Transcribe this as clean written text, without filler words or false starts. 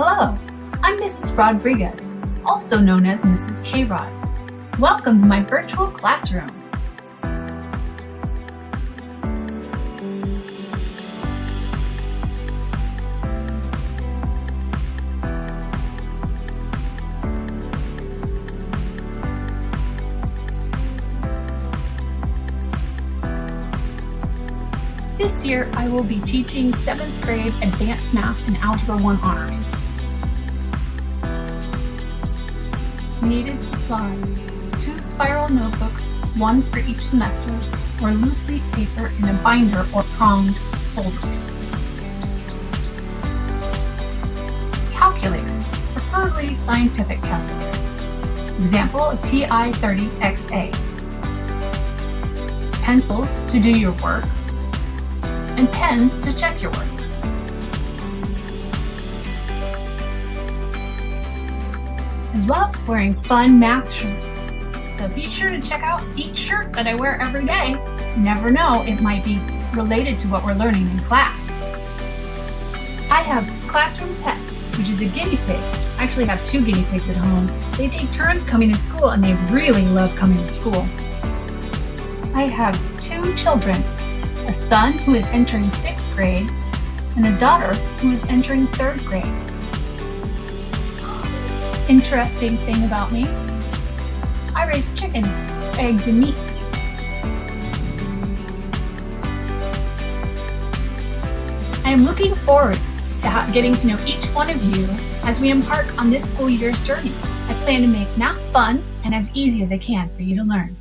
Hello, I'm Mrs. Rodriguez, also known as Mrs. K-Rod. Welcome to my virtual classroom. This year, I will be teaching 7th grade Advanced Math and Algebra 1 Honors. Needed supplies: 2 spiral notebooks, 1 for each semester, or loose leaf paper in a binder or pronged folders. Calculator, preferably scientific calculator. Example, a TI-30XA. Pencils to do your work, and pens to check your work. I love wearing fun math shirts, so be sure to check out each shirt that I wear every day. You never know, it might be related to what we're learning in class. I have Classroom Pet, which is a guinea pig. I actually have 2 guinea pigs at home. They take turns coming to school and they really love coming to school. I have 2 children, a son who is entering 6th grade and a daughter who is entering 3rd grade. Interesting thing about me, I raise chickens, eggs, and meat. I am looking forward to getting to know each one of you as we embark on this school year's journey. I plan to make math fun and as easy as I can for you to learn.